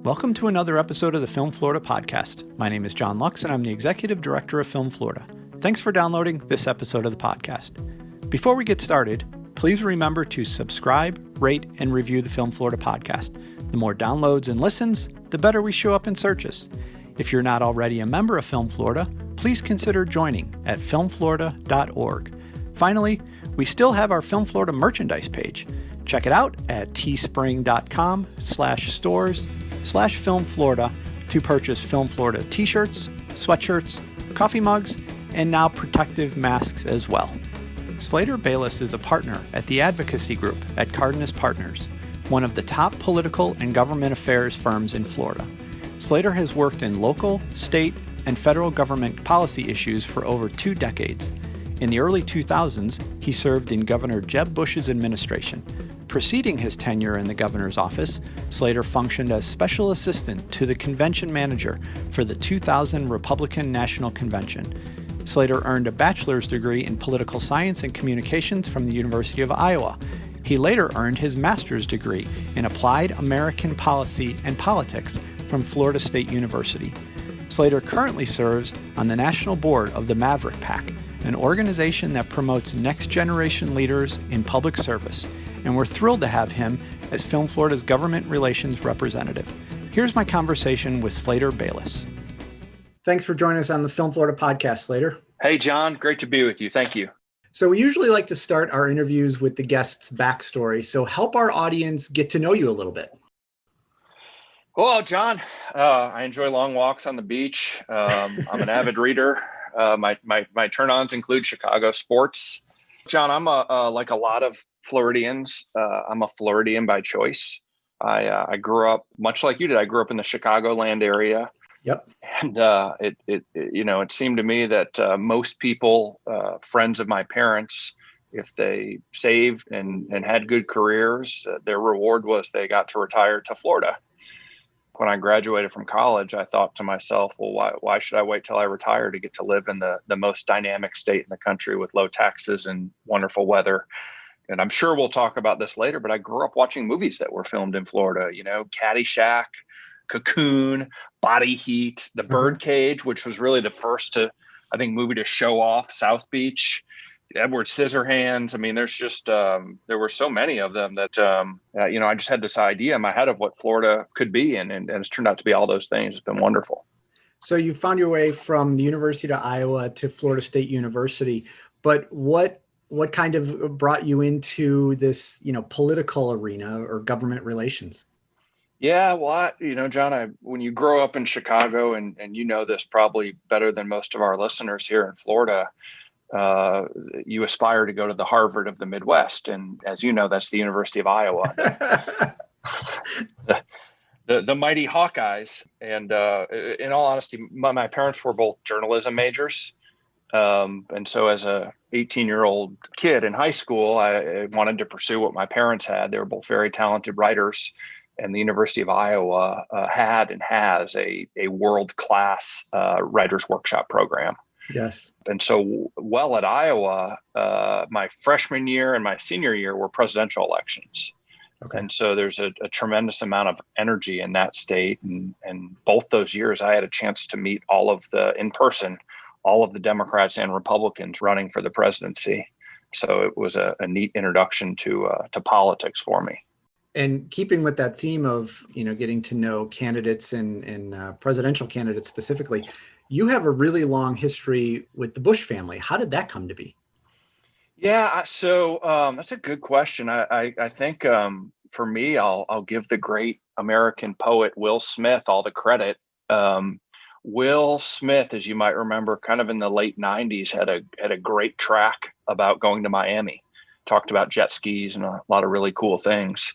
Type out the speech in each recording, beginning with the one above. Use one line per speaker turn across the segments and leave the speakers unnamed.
Welcome to another episode of the Film Florida podcast. My name is John Lux, and I'm the Executive Director of Film Florida. Thanks for downloading this episode of the podcast. Before we get started, please remember to subscribe, rate, and review the Film Florida podcast. The more downloads and listens, the better we show up in searches. If you're not already a member of Film Florida, please consider joining at filmflorida.org. Finally, we still have our Film Florida merchandise page. Check it out at teespring.com/stores/Film Florida to purchase Film Florida t-shirts, sweatshirts, coffee mugs, and now protective masks as well. Slater Bayliss is a partner at the Advocacy Group at Cardenas Partners, one of the top political and government affairs firms in Florida. Slater has worked in local, state, and federal government policy issues for over 2 decades. In the early 2000s, he served in Governor Jeb Bush's administration. Preceding his tenure in the governor's office, Slater functioned as special assistant to the convention manager for the 2000 Republican National Convention. Slater earned a bachelor's degree in political science and communications from the University of Iowa. He later earned his master's degree in applied American policy and politics from Florida State University. Slater currently serves on the national board of the Maverick PAC, an organization that promotes next-generation leaders in public service, and we're thrilled to have him as Film Florida's government relations representative. Here's my conversation with Slater Bayliss. Thanks for joining us on the Film Florida podcast, Slater.
Hey, John. Great to be with you. Thank you.
So we usually like to start our interviews with the guest's backstory, so help our audience get to know you a little bit.
Well, John, I enjoy long walks on the beach. I'm an avid reader. My turn-ons include Chicago sports. John, I'm like a lot of Floridians. I'm a Floridian by choice. I grew up much like you did. I grew up in the Chicagoland area.
Yep.
And it seemed to me that most people, friends of my parents, if they saved and had good careers, their reward was they got to retire to Florida. When I graduated from college, I thought to myself, well, why should I wait till I retire to get to live in the most dynamic state in the country with low taxes and wonderful weather? And I'm sure we'll talk about this later, but I grew up watching movies that were filmed in Florida, Caddyshack, Cocoon, Body Heat, The Birdcage, which was really the first movie to show off South Beach. Edward Scissorhands. I mean, there's just, there were so many of them that, I just had this idea in my head of what Florida could be. And it's turned out to be all those things. It's been wonderful.
So you found your way from the University of Iowa to Florida State University, but what kind of brought you into this, political arena or government relations?
Yeah, well, John, when you grow up in Chicago and you know this probably better than most of our listeners here in Florida, you aspire to go to the Harvard of the Midwest. And as you know, that's the University of Iowa, the mighty Hawkeyes. And in all honesty, my parents were both journalism majors. And so as a 18-year-old kid in high school, I wanted to pursue what my parents had. They were both very talented writers. And the University of Iowa had and has a world-class writers workshop program.
Yes.
And so while at Iowa, my freshman year and my senior year were presidential elections. Okay. And so there's a tremendous amount of energy in that state. And both those years, I had a chance to meet all of the Democrats and Republicans running for the presidency. So it was a neat introduction to politics for me.
And keeping with that theme of, getting to know candidates and presidential candidates specifically, you have a really long history with the Bush family. How did that come to be?
Yeah, so that's a good question. I think for me, I'll give the great American poet Will Smith all the credit. Will Smith, as you might remember, kind of in the late 90s, had a great track about going to Miami. Talked about jet skis and a lot of really cool things.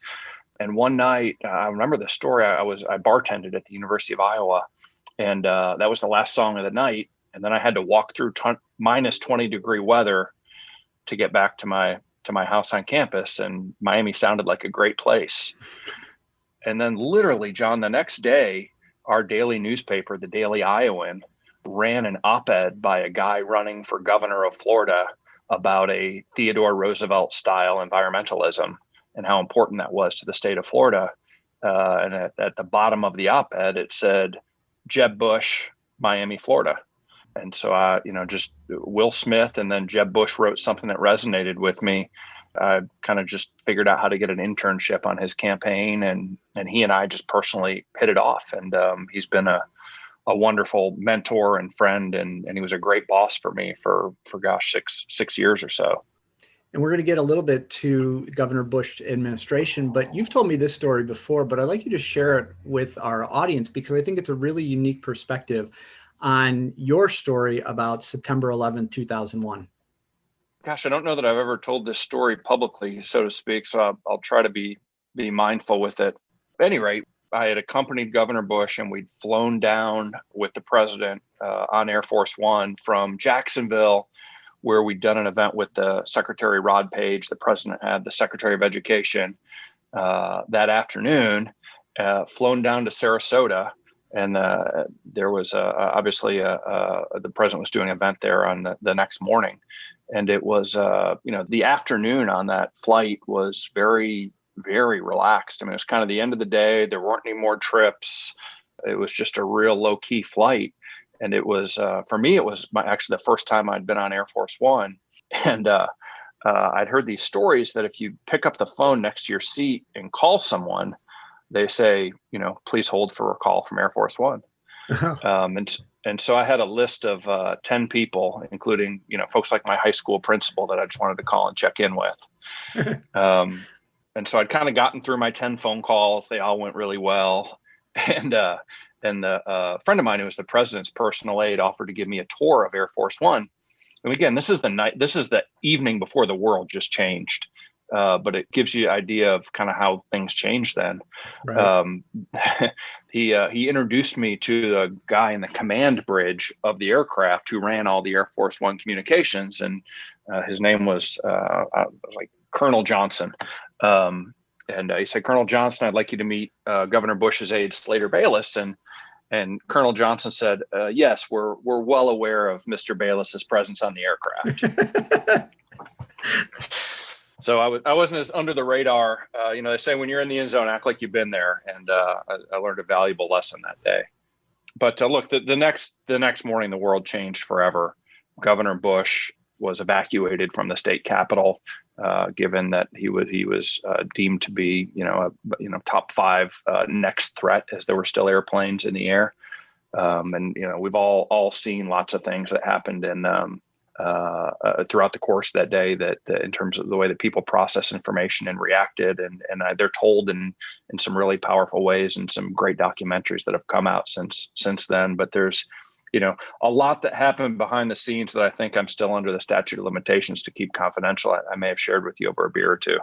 And one night, I remember the story. I bartended at the University of Iowa. And that was the last song of the night. And then I had to walk through minus 20 degree weather to get back to my house on campus. And Miami sounded like a great place. And then literally, John, the next day, our daily newspaper, the Daily Iowan, ran an op-ed by a guy running for governor of Florida about a Theodore Roosevelt style environmentalism and how important that was to the state of Florida. and at the bottom of the op-ed, it said, Jeb Bush, Miami, Florida. And so just Will Smith and then Jeb Bush wrote something that resonated with me. I kind of just figured out how to get an internship on his campaign, and he and I just personally hit it off. And he's been a wonderful mentor and friend, and he was a great boss for me for gosh, six years or so.
And we're going to get a little bit to Governor Bush administration, but you've told me this story before, but I'd like you to share it with our audience because I think it's a really unique perspective on your story about September 11th, 2001.
Gosh, I don't know that I've ever told this story publicly, so to speak, so I'll try to be mindful with it. At any rate, I had accompanied Governor Bush, and we'd flown down with the president on Air Force One from Jacksonville, where we'd done an event with the Secretary Rod Page. The president had the Secretary of Education that afternoon, flown down to Sarasota. And there was obviously the president was doing an event there on the next morning. And it was, the afternoon on that flight was very, very relaxed. I mean, it was kind of the end of the day. There weren't any more trips. It was just a real low key flight. And it was, for me, it was actually the first time I'd been on Air Force One. And I'd heard these stories that if you pick up the phone next to your seat and call someone, they say, please hold for a call from Air Force One. And so I had a list of 10 people, including, folks like my high school principal that I just wanted to call and check in with. And so I'd kind of gotten through my 10 phone calls. They all went really well. And a friend of mine who was the president's personal aide offered to give me a tour of Air Force One. And again, this is the evening before the world just changed. But it gives you an idea of kind of how things changed then. Right. He introduced me to the guy in the command bridge of the aircraft who ran all the Air Force One communications, and his name was like Colonel Johnson. And he said, Colonel Johnson, I'd like you to meet Governor Bush's aide, Slater Bayliss. And Colonel Johnson said, yes, we're well aware of Mr. Bayliss's presence on the aircraft. So I wasn't as under the radar. They say when you're in the end zone, act like you've been there. And I learned a valuable lesson that day. But look, the next morning, the world changed forever. Governor Bush was evacuated from the state capitol, given that he was deemed to be, top 5 next threat, as there were still airplanes in the air. And we've all seen lots of things that happened throughout the course of that day, that in terms of the way that people process information and reacted, and they're told in some really powerful ways, and some great documentaries that have come out since then. But there's a lot that happened behind the scenes that I think I'm still under the statute of limitations to keep confidential. I may have shared with you over a beer or two.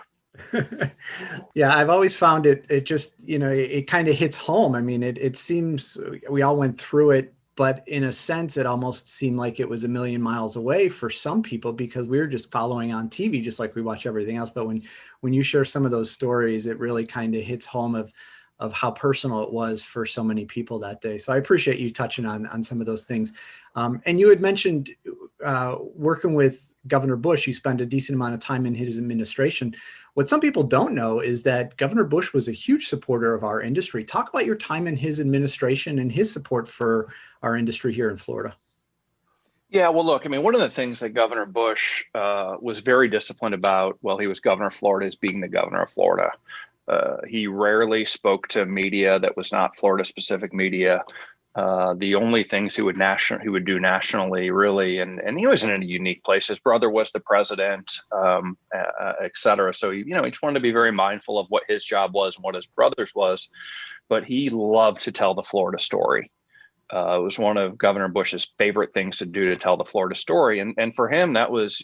Yeah, I've always found it just, it kind of hits home. I mean, it seems we all went through it, but in a sense, it almost seemed like it was a million miles away for some people, because we were just following on TV, just like we watch everything else. But when you share some of those stories, it really kind of hits home of how personal it was for so many people that day. So I appreciate you touching on some of those things. And you had mentioned working with Governor Bush, you spent a decent amount of time in his administration. What some people don't know is that Governor Bush was a huge supporter of our industry. Talk about your time in his administration and his support for our industry here in Florida.
Yeah, well, look, I mean, one of the things that Governor Bush was very disciplined about while he was governor of Florida is being the governor of Florida. He rarely spoke to media that was not Florida-specific media. The only things he would do nationally, really, and he was in a unique place. His brother was the president, et cetera. So he just wanted to be very mindful of what his job was and what his brother's was. But he loved to tell the Florida story. It was one of Governor Bush's favorite things to do, to tell the Florida story. And for him, that was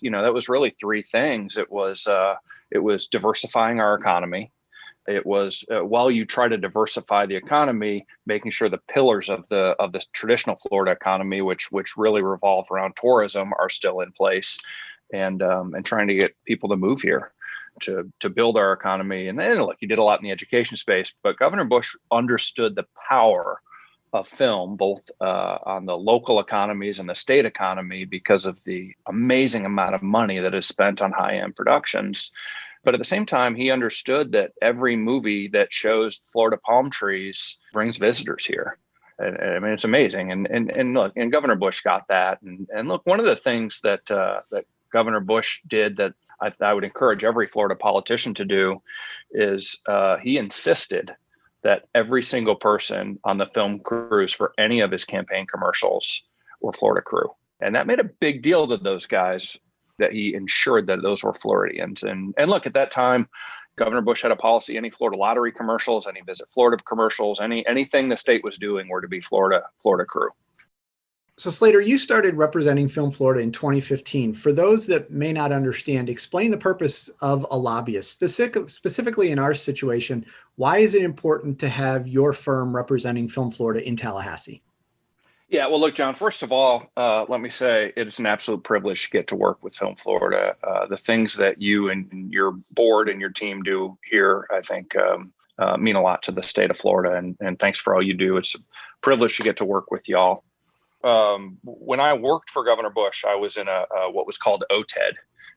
really 3 things. It was diversifying our economy. It was while you try to diversify the economy, making sure the pillars of the traditional Florida economy, which really revolve around tourism, are still in place, and trying to get people to move here to build our economy. And look, he did a lot in the education space, but Governor Bush understood the power of film, both on the local economies and the state economy, because of the amazing amount of money that is spent on high-end productions. But at the same time, he understood that every movie that shows Florida palm trees brings visitors here. And I mean, it's amazing. And look, and Governor Bush got that. And look, one of the things that that Governor Bush did that I would encourage every Florida politician to do is he insisted that every single person on the film crews for any of his campaign commercials were Florida crew. And that made a big deal to those guys, that he ensured that those were Floridians. And look, at that time, Governor Bush had a policy: any Florida lottery commercials, any Visit Florida commercials, anything the state was doing were to be Florida crew.
So Slater, you started representing Film Florida in 2015. For those that may not understand, explain the purpose of a lobbyist. Specifically in our situation, why is it important to have your firm representing Film Florida in Tallahassee?
Yeah, well, look, John, first of all, let me say it's an absolute privilege to get to work with Film Florida. The things that you and your board and your team do here, I think, mean a lot to the state of Florida. And thanks for all you do. It's a privilege to get to work with y'all. When I worked for Governor Bush, I was in what was called OTED,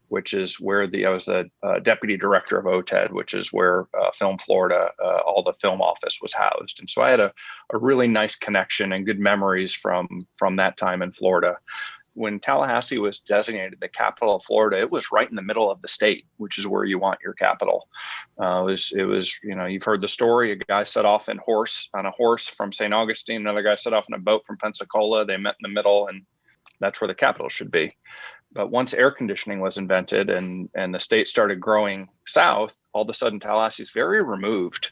which is where I was the deputy director of OTED, which is where Film Florida, all the film office was housed. And so I had a really nice connection and good memories from that time in Florida. When Tallahassee was designated the capital of Florida, it was right in the middle of the state, which is where you want your capital. It was, you've heard the story. A guy set off on a horse from St. Augustine. Another guy set off in a boat from Pensacola. They met in the middle, and that's where the capital should be. But once air conditioning was invented and the state started growing south, all of a sudden Tallahassee is very removed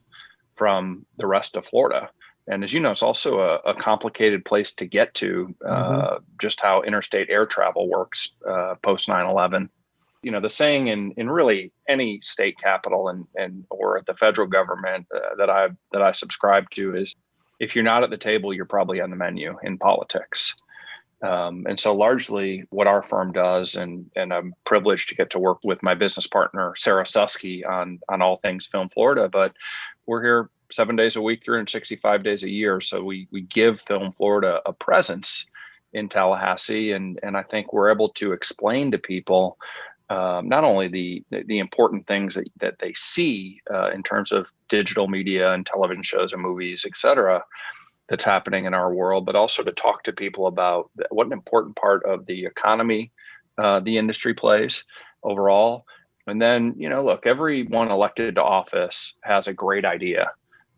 from the rest of Florida. And as you know, it's also a complicated place to get to, just how interstate air travel works post 9/11. The saying in really any state capital and or the federal government that I subscribe to is, if you're not at the table, you're probably on the menu in politics. And so largely what our firm does, and I'm privileged to get to work with my business partner, Sarah Susky, on all things Film Florida, but we're here 7 days a week, 365 days a year. So we give Film Florida a presence in Tallahassee. And I think we're able to explain to people not only the important things that they see in terms of digital media and television shows and movies, et cetera, that's happening in our world, but also to talk to people about what an important part of the economy the industry plays overall. And then, look, everyone elected to office has a great idea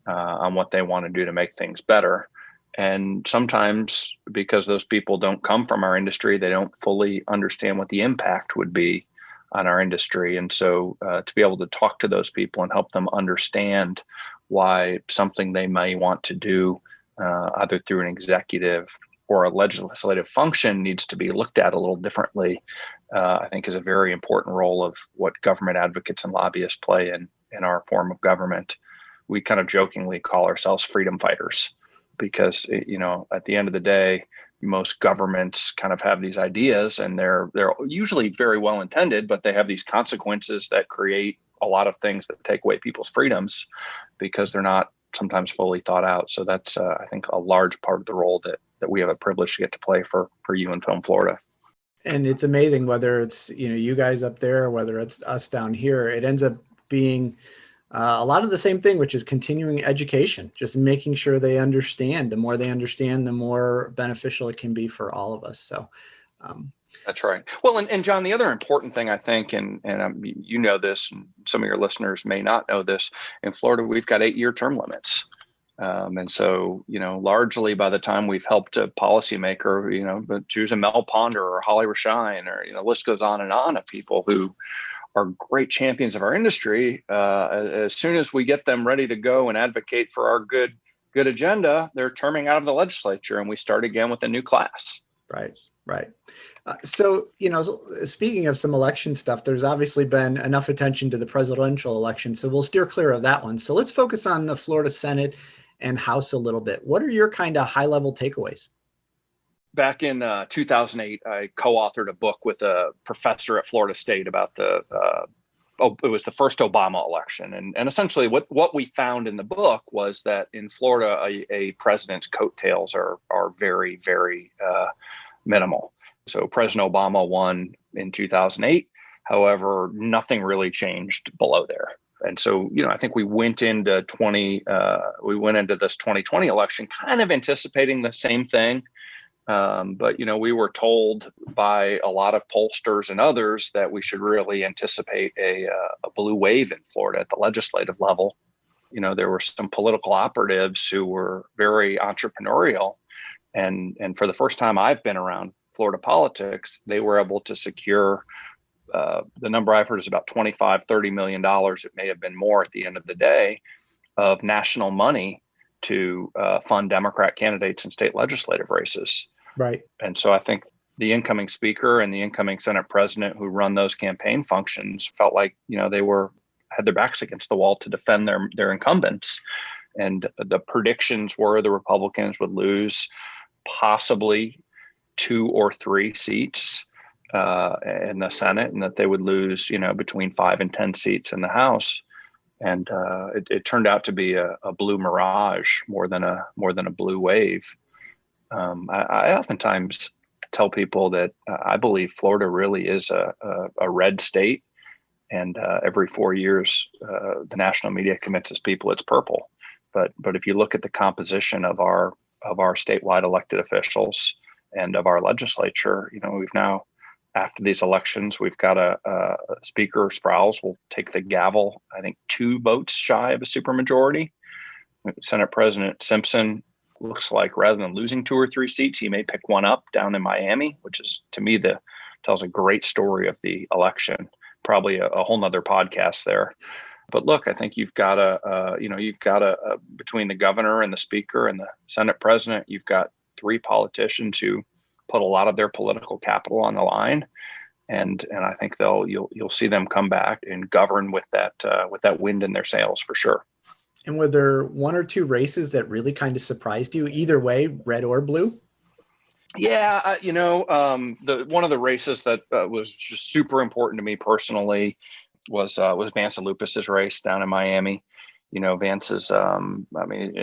on what they want to do to make things better. And sometimes because those people don't come from our industry, they don't fully understand what the impact would be on our industry. And so to be able to talk to those people and help them understand why something they may want to do either through an executive or a legislative function needs to be looked at a little differently, I think is a very important role of what government advocates and lobbyists play in our form of government. We kind of jokingly call ourselves freedom fighters because, at the end of the day, most governments kind of have these ideas and they're usually very well intended, but they have these consequences that create a lot of things that take away people's freedoms because they're not sometimes fully thought out. So that's, I think, a large part of the role that we have a privilege to get to play for you in Film Florida.
And it's amazing whether it's, you guys up there or whether it's us down here, it ends up being a lot of the same thing, which is continuing education, just making sure they understand. The more they understand, the more beneficial it can be for all of us. So
that's right. Well, and John, the other important thing I think, and you know this, and some of your listeners may not know this, in Florida, we've got 8-year term limits. And so, largely by the time we've helped a policymaker, but choose a Mel Ponder or Holly Rashine, or, the list goes on and on of people who are great champions of our industry. As soon as we get them ready to go and advocate for our good agenda, they're terming out of the legislature and we start again with a new class.
Right. So, speaking of some election stuff, there's obviously been enough attention to the presidential election, so we'll steer clear of that one. So let's focus on the Florida Senate and House a little bit. What are your kind of high-level takeaways?
Back in 2008, I co-authored a book with a professor at Florida State about it was the first Obama election. And essentially what we found in the book was that in Florida, a president's coattails are very, very minimal. So President Obama won in 2008. However, nothing really changed below there. And so, I think we went into this 2020 election kind of anticipating the same thing. But we were told by a lot of pollsters and others that we should really anticipate a blue wave in Florida at the legislative level. There were some political operatives who were very entrepreneurial, and for the first time I've been around Florida politics, they were able to secure the number I've heard is about $25-30 million. It may have been more at the end of the day of national money to fund Democrat candidates in state legislative races.
Right.
And so I think the incoming speaker and the incoming Senate president who run those campaign functions felt like, they had their backs against the wall to defend their incumbents. And the predictions were the Republicans would lose possibly 2 or 3 seats in the Senate, and that they would lose, between 5 and 10 seats in the House. And it turned out to be a blue mirage more than a blue wave. I oftentimes tell people that I believe Florida really is a red state, and every 4 years, the national media convinces people it's purple. But if you look at the composition of our statewide elected officials and of our legislature, we've now, after these elections, we've got a Speaker Sprowls will take the gavel, I think 2 votes shy of a supermajority. Senate President Simpson looks like, rather than losing 2 or 3 seats, he may pick one up down in Miami, which is, to me, tells a great story of the election. Probably a whole nother podcast there. But look, I think you've got between the governor and the speaker and the Senate president, you've got 3 politicians who put a lot of their political capital on the line, and I think you'll see them come back and govern with that wind in their sails for sure.
And were there 1 or 2 races that really kind of surprised you, either way, red or blue?
Yeah, one of the races that was just super important to me personally was Vance and Lupus's race down in Miami. Vance is,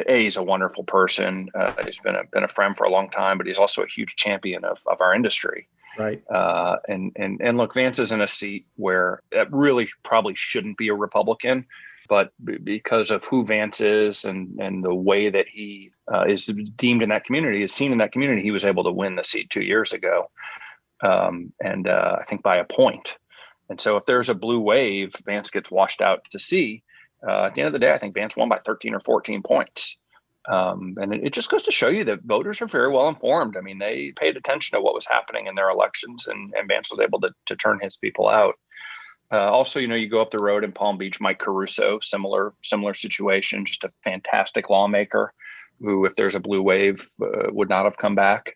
he's a wonderful person. He's been a friend for a long time, but he's also a huge champion of our industry.
Right.
And look, Vance is in a seat where it really probably shouldn't be a Republican, but because of who Vance is and the way that he is deemed in that community, is seen in that community, he was able to win the seat 2 years ago. And I think by a point. And so if there's a blue wave, Vance gets washed out to sea. At the end of the day, I think Vance won by 13 or 14 points. And it just goes to show you that voters are very well informed. I mean, they paid attention to what was happening in their elections, and Vance was able to turn his people out. Also, you go up the road in Palm Beach, Mike Caruso, similar situation, just a fantastic lawmaker who, if there's a blue wave, would not have come back.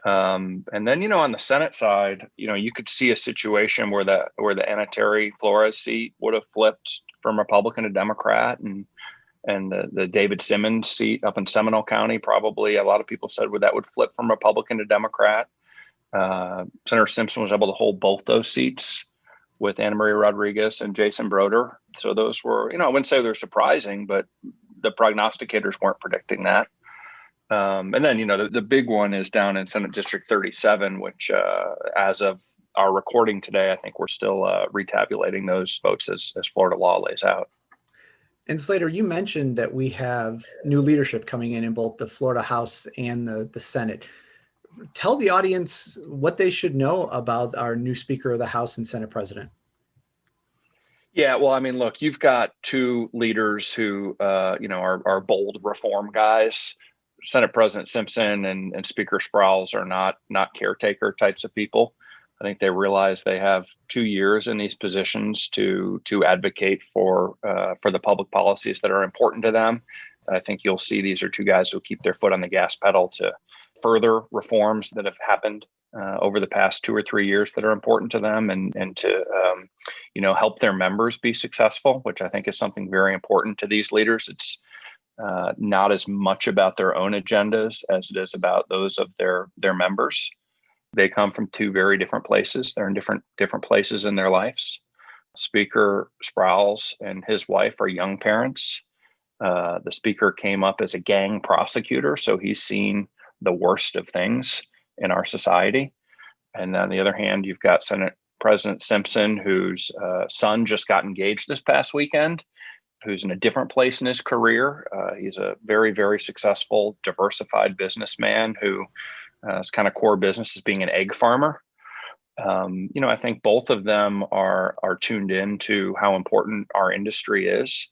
And then, on the Senate side, you could see a situation where the Anna Terry Flores seat would have flipped from Republican to Democrat, and the David Simmons seat up in Seminole County, probably a lot of people said that would flip from Republican to Democrat. Senator Simpson was able to hold both those seats with Anna Maria Rodriguez and Jason Broder. So those were, I wouldn't say they're surprising, but the prognosticators weren't predicting that. And then, the big one is down in Senate District 37, which as of our recording today, I think we're still retabulating those votes as Florida law lays out.
And Slater, you mentioned that we have new leadership coming in both the Florida House and the Senate. Tell the audience what they should know about our new Speaker of the House and Senate President.
Yeah, well, look, you've got 2 leaders who, are bold reform guys. Senate President Simpson and Speaker Sprowls are not caretaker types of people. I think they realize they have 2 years in these positions to advocate for the public policies that are important to them. I think you'll see these are 2 guys who keep their foot on the gas pedal to further reforms that have happened over the past 2 or 3 years that are important to them, and to help their members be successful, which I think is something very important to these leaders. It's not as much about their own agendas as it is about those of their members. They come from 2 very different places. They're in different places in their lives. Speaker Sprowls and his wife are young parents. The speaker came up as a gang prosecutor, so he's seen the worst of things in our society. And on the other hand, you've got Senate President Simpson, whose son just got engaged this past weekend, who's in a different place in his career. He's a very, very successful, diversified businessman who his kind of core business is being an egg farmer. I think both of them are tuned in to how important our industry is.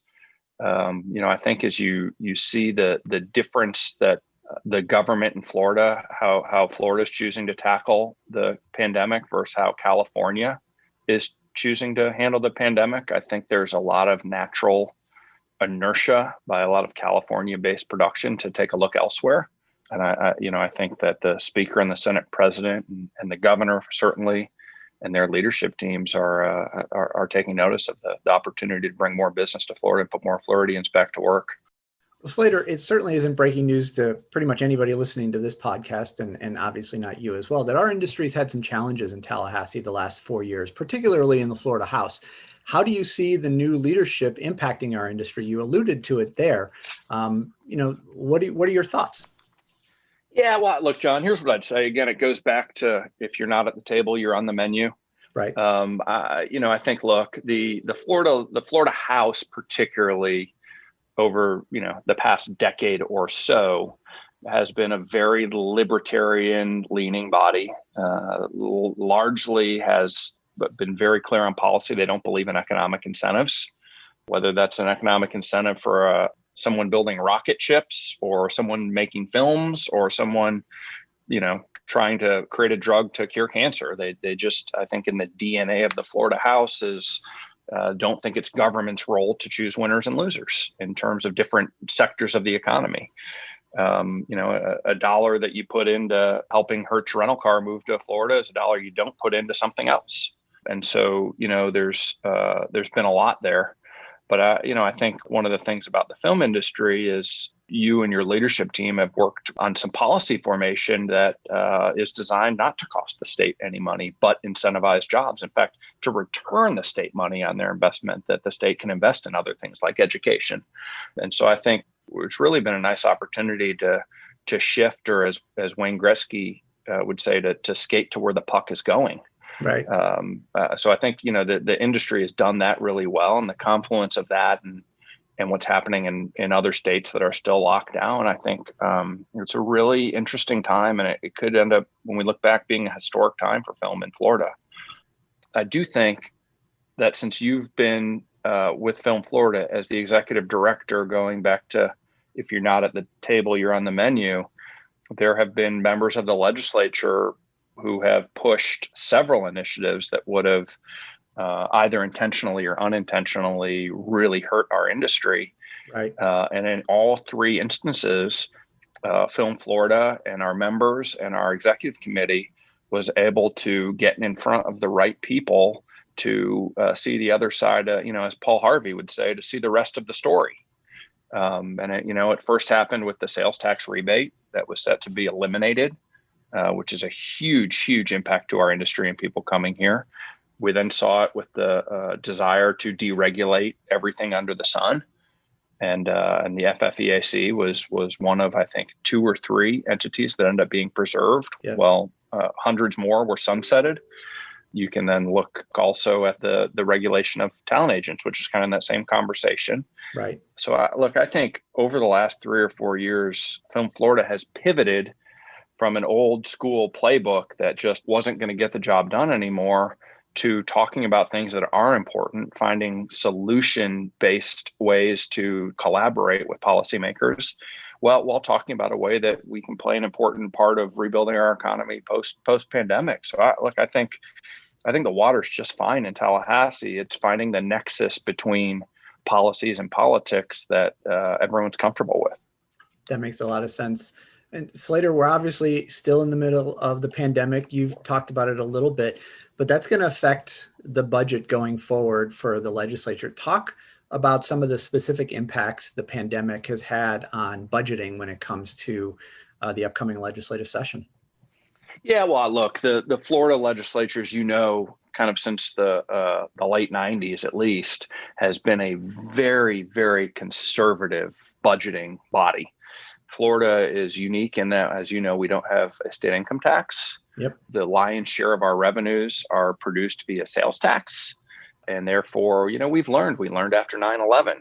I think as you see the difference that the government in Florida, how Florida is choosing to tackle the pandemic versus how California is choosing to handle the pandemic, I think there's a lot of natural inertia by a lot of California-based production to take a look elsewhere. And I think that the Speaker and the Senate President and the Governor certainly, and their leadership teams are taking notice of the opportunity to bring more business to Florida and put more Floridians back to work.
Well, Slater, it certainly isn't breaking news to pretty much anybody listening to this podcast, and obviously not you as well, that our industry's had some challenges in Tallahassee the last 4 years, particularly in the Florida House. How do you see the new leadership impacting our industry? You alluded to it there. What are your thoughts?
Yeah, well, look, John, here's what I'd say. Again, it goes back to if you're not at the table, you're on the menu.
Right.
I think, look, the Florida House, particularly over, the past decade or so, has been a very libertarian leaning body, largely has been very clear on policy. They don't believe in economic incentives, whether that's an economic incentive for someone building rocket ships or someone making films or someone, trying to create a drug to cure cancer. They just, I think in the DNA of the Florida House is don't think it's government's role to choose winners and losers in terms of different sectors of the economy. A dollar that you put into helping Hertz rental car move to Florida is a dollar you don't put into something else. And so, there's been a lot there. But, I think one of the things about the film industry is you and your leadership team have worked on some policy formation that is designed not to cost the state any money, but incentivize jobs. In fact, to return the state money on their investment that the state can invest in other things like education. And so I think it's really been a nice opportunity to shift, or as Wayne Gretzky would say, to skate to where the puck is going.
Right.
So I think, the industry has done that really well, and the confluence of that and what's happening in other states that are still locked down, I think it's a really interesting time, and it could end up, when we look back, being a historic time for film in Florida. I do think that since you've been with Film Florida as the executive director, going back to if you're not at the table, you're on the menu, there have been members of the legislature who have pushed several initiatives that would have either intentionally or unintentionally really hurt our industry.
Right.
And in all three instances, Film Florida and our members and our executive committee was able to get in front of the right people to see the other side, as Paul Harvey would say, to see the rest of the story. And it first happened with the sales tax rebate that was set to be eliminated, which is a huge, huge impact to our industry and people coming here. We then saw it with the desire to deregulate everything under the sun. And the FFEAC was one of, I think, 2 or 3 entities that ended up being preserved. Yeah. Well, hundreds more were sunsetted. You can then look also at the regulation of talent agents, which is kind of in that same conversation.
Right.
So, I think over the last 3 or 4 years, Film Florida has pivoted from an old school playbook that just wasn't going to get the job done anymore to talking about things that are important, finding solution-based ways to collaborate with policymakers, while talking about a way that we can play an important part of rebuilding our economy post-pandemic. So, I think the water's just fine in Tallahassee. It's finding the nexus between policies and politics that everyone's comfortable with.
That makes a lot of sense. And Slater, we're obviously still in the middle of the pandemic. You've talked about it a little bit, but that's going to affect the budget going forward for the legislature. Talk about some of the specific impacts the pandemic has had on budgeting when it comes to the upcoming legislative session.
Yeah, well, look, the Florida legislature, as you know, kind of since the late 90s at least, has been a very, very conservative budgeting body. Florida is unique in that, as you know, we don't have a state income tax.
Yep.
The lion's share of our revenues are produced via sales tax. And therefore, we learned after 9/11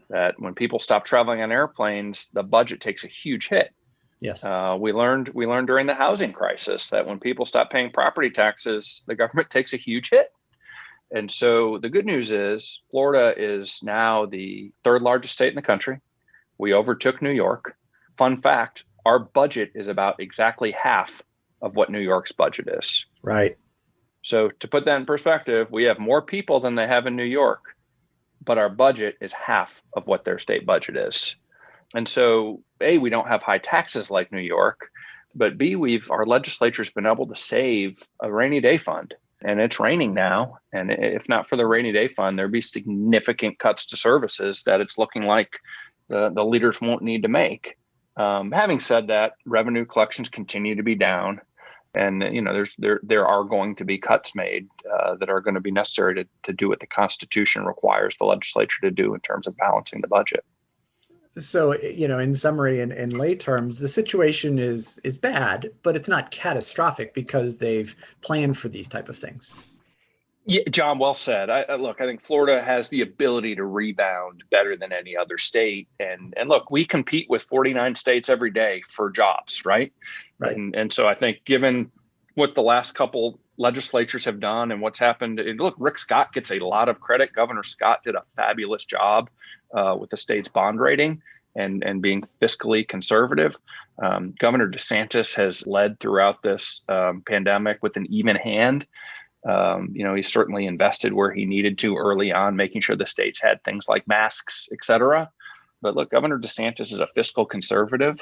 that when people stop traveling on airplanes, the budget takes a huge hit.
Yes.
We learned during the housing crisis that when people stop paying property taxes, the government takes a huge hit. And so the good news is Florida is now the third largest state in the country. We overtook New York. Fun fact, our budget is about exactly half of what New York's budget is.
Right.
So to put that in perspective, we have more people than they have in New York, but our budget is half of what their state budget is. And so, A, we don't have high taxes like New York, but B, our legislature's been able to save a rainy day fund. And it's raining now. And if not for the rainy day fund, there'd be significant cuts to services that it's looking like the leaders won't need to make. Having said that, revenue collections continue to be down. And there are going to be cuts made that are going to be necessary to do what the Constitution requires the legislature to do in terms of balancing the budget.
So, in summary, in lay terms, the situation is bad, but it's not catastrophic because they've planned for these type of things.
Yeah, John, well said. I think Florida has the ability to rebound better than any other state. And look, we compete with 49 states every day for jobs, right?
Right.
And so I think given what the last couple legislatures have done and what's happened, and look, Rick Scott gets a lot of credit. Governor Scott did a fabulous job with the state's bond rating and being fiscally conservative. Governor DeSantis has led throughout this pandemic with an even hand. He certainly invested where he needed to early on, making sure the states had things like masks, et cetera. But look, Governor DeSantis is a fiscal conservative,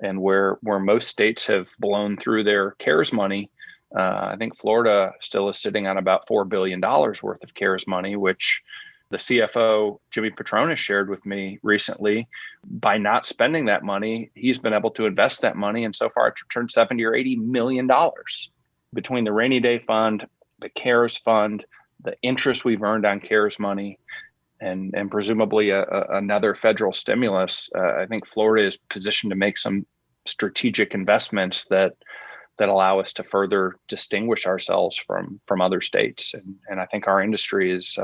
and where most states have blown through their CARES money, I think Florida still is sitting on about $4 billion worth of CARES money, which the CFO, Jimmy Petronis, shared with me recently. By not spending that money, he's been able to invest that money. And so far, it's returned $70 or $80 million between the rainy day fund, the CARES fund, the interest we've earned on CARES money, and presumably another federal stimulus. I think Florida is positioned to make some strategic investments that allow us to further distinguish ourselves from other states. And I think our industry is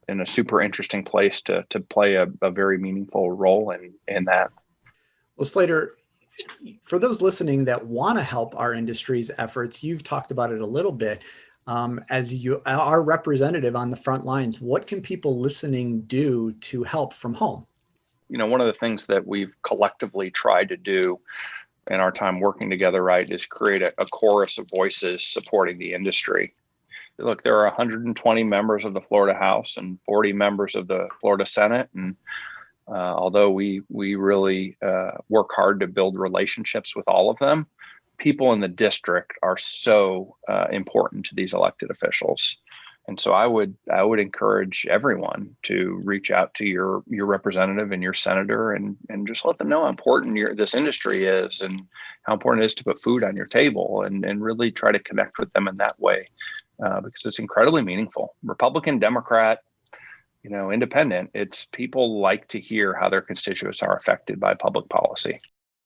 in a super interesting place to play a very meaningful role in that.
Well, Slater, for those listening that want to help our industry's efforts, you've talked about it a little bit. As our representative on the front lines, what can people listening do to help from home?
One of the things that we've collectively tried to do in our time working together, right, is create a chorus of voices supporting the industry. Look, there are 120 members of the Florida House and 40 members of the Florida Senate. And although we really work hard to build relationships with all of them, people in the district are so important to these elected officials. And so I would encourage everyone to reach out to your representative and your senator and just let them know how important this industry is and how important it is to put food on your table and really try to connect with them in that way because it's incredibly meaningful. Republican, Democrat, independent, it's people like to hear how their constituents are affected by public policy.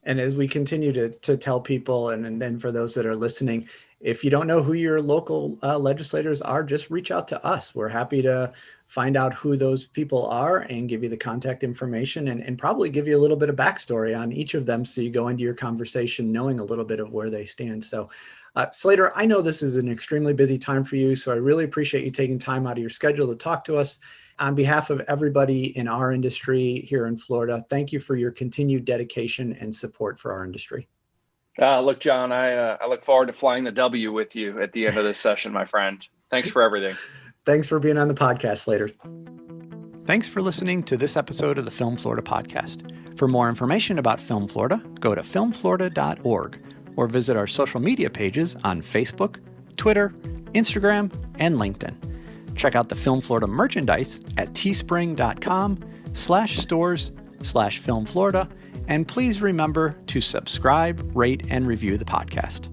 And as we continue to tell people, and then for those that are listening, if you don't know who your local legislators are, just reach out to us. We're happy to find out who those people are and give you the contact information and probably give you a little bit of backstory on each of them so you go into your conversation knowing a little bit of where they stand. So Slater, I know this is an extremely busy time for you, so I really appreciate you taking time out of your schedule to talk to us. On behalf of everybody in our industry here in Florida, thank you for your continued dedication and support for our industry.
Look, John, I look forward to flying the W with you at the end of this session, my friend. Thanks for everything.
Thanks for being on the podcast, Slater.
Thanks for listening to this episode of the Film Florida podcast. For more information about Film Florida, go to filmflorida.org or visit our social media pages on Facebook, Twitter, Instagram, and LinkedIn. Check out the Film Florida merchandise at teespring.com/stores/Film Florida. And please remember to subscribe, rate, and review the podcast.